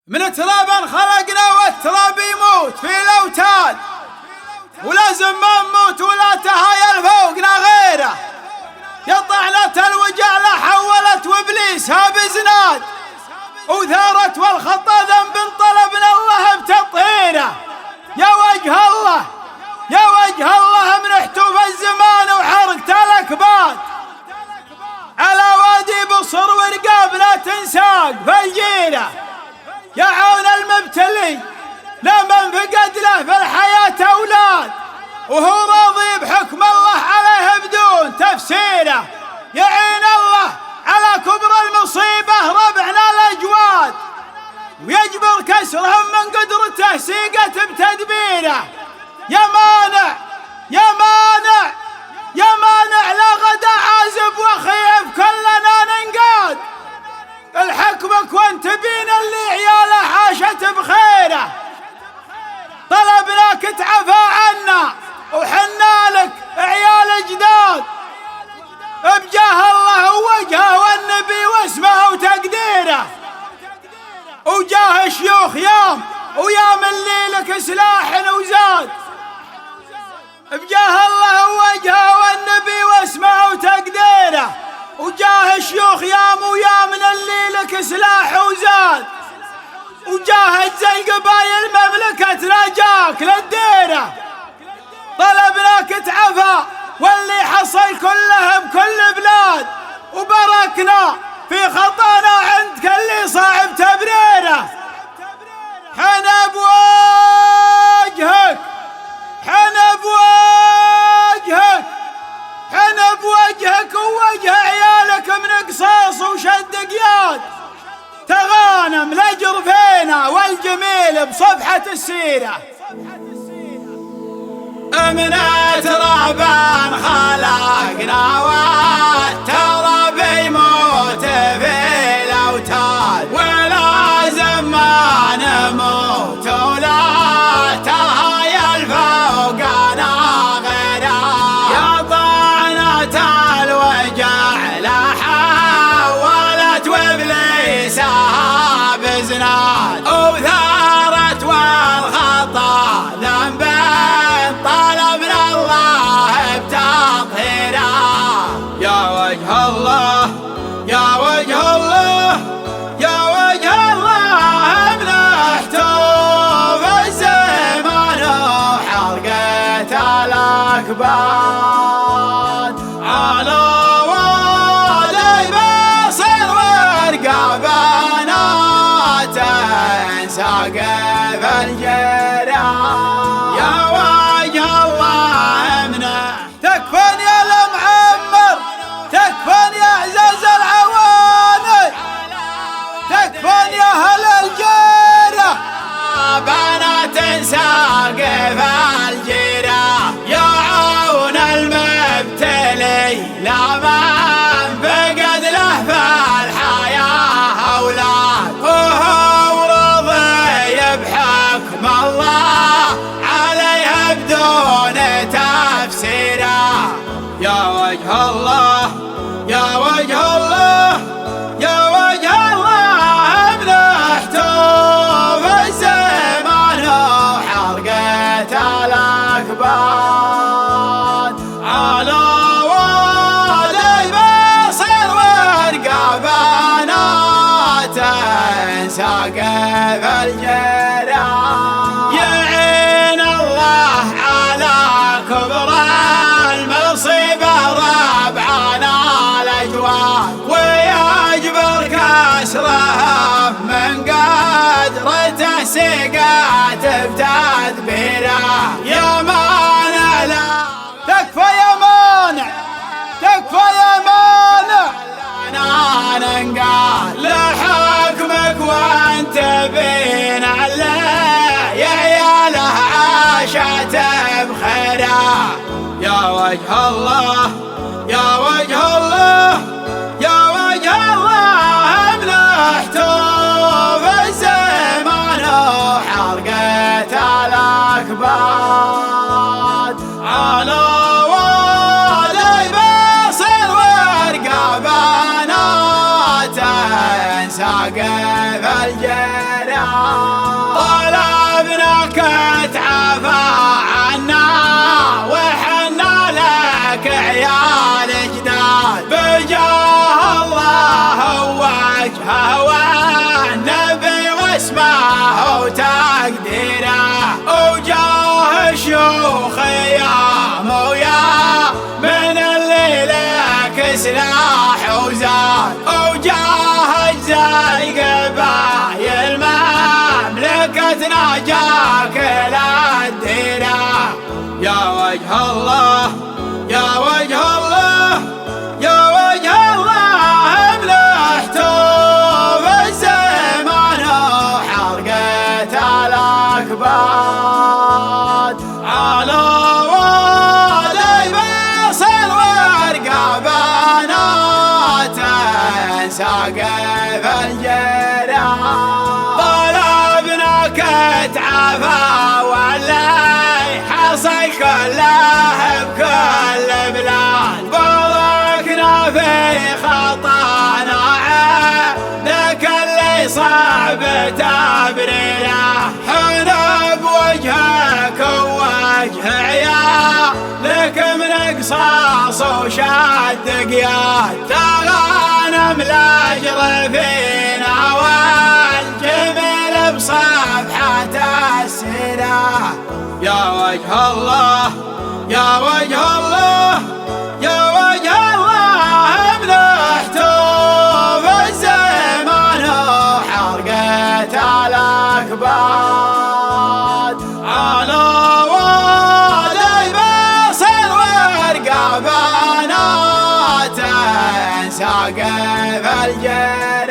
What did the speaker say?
من تراب خلقنا والتراب يموت في الأوتاد، ولازم ما نموت ولا تهايل فوقنا غيره. يا طعنة الوجع لا حولت وابليسها بزناد، وثارت والخطا ذنب طلبنا الله بتطهيره. يا وجه الله يا وجه الله منحت في الزمان وحرقت الأكباد، على وادي بصر ورقاب لا تنساق في الجيره. يا عون المبتلي لمن فقد له في الحياة أولاد، وهو راضي بحكم الله عليه بدون تفسيره. يعين الله على كبر المصيبة ربعنا الأجواد، ويجبر كسرهم من قدرته سيقت بتدبيره. يا مانع يا مانع يا مانع لا غدا عازب وخيف كلنا ننقاد، الحكمك وانت بينا اللي عياله عاشت بخيره. طلبناك تعفى عنا وحنا لك عيال جداد، بجاه الله ووجهه والنبي واسمه وتقديره، وجاه شيوخ يام ويام اللي لك سلاح وزاد. بجاه الله ووجهه والنبي واسمه وتقديره، وجاه شيوخ يام ويا من اللي لك سلاح وزاد. وجاهد زي قبايل مملكتنا جاك للديره، طلبناك تعفى واللي حصل كله بكل بلاد، وباركنا في خطانا عندك اللي صعب تبريره. حنا بوجهك حنا بوجهك حنا بوجهك ووجه عيالك من قصاص وشد قياد، تغانم لجر فينا والجميل بصفحة السيرة. من ترابا خلقنا والتراب يموت في الأوتاد، ولازم ما نموت ولا تهايل فوقنا غيره. يا طعنة الوجع لا حولت وابليسها بزناد، وثارت والخطا ذنب طلبنا الله بتطهيره. يا وجه الله يا وجه الله يا وجه الله منحته في الزمان وحرقت الأكباد، على وادي بصر ورقابنا تنساق في الجيره. يا وجه الله منح تكفن يا المعمر، تكفن يا عزاز العواني، تكفن يا اهل الجيره، بنا تنساق في الجيره. يا عون المبتلي لمن فقد له في الحياه اولاد، وهو راضي بحكم الله عليه بدون تفسيره. يا وجه الله يا وجه الله يا وجه الله منحته في الزمان وحرقت الأكباد، على وادي بصر ورقابنا تنساق في الجيره. يعين الله على كبر المصيبة ربعنا الأجواد، ويجبر كسرها من قدرته سيقات بتدبيره. يا مانع لا تكفى يا مانع تكفى يا مانع لنا ننقاد، لحكمك وانت بين عليه يا عياله عاشت بخيره. يا وجه الله يا وجه الله يا وجه الله منحته في الزمان وحرقت الأكباد، على وادي بصر ورقابنا تنساق في الجيره. صلواتنا جاك للديرة. يا وجه الله يا وجه الله يا وجه الله ملحته بالزمان وحرقت الأكباد. على والي بصل ورقبنا ساقف الجيران. طلبنا كتعفى واللي حصل كله بكل بلاد. باركنا في خطانا عهدك اللي صعب تبريره. حنا بوجهك ووجه عيالك من قصاص وشد قياد. تغانم لاجل فينا والجميل بصفحة السيرة. يا وجه الله يا وجه الله يا وجه الله ملحته بالزمان وحرقت الأكباد. على والي بصل ورقبنا ساقف الجيران.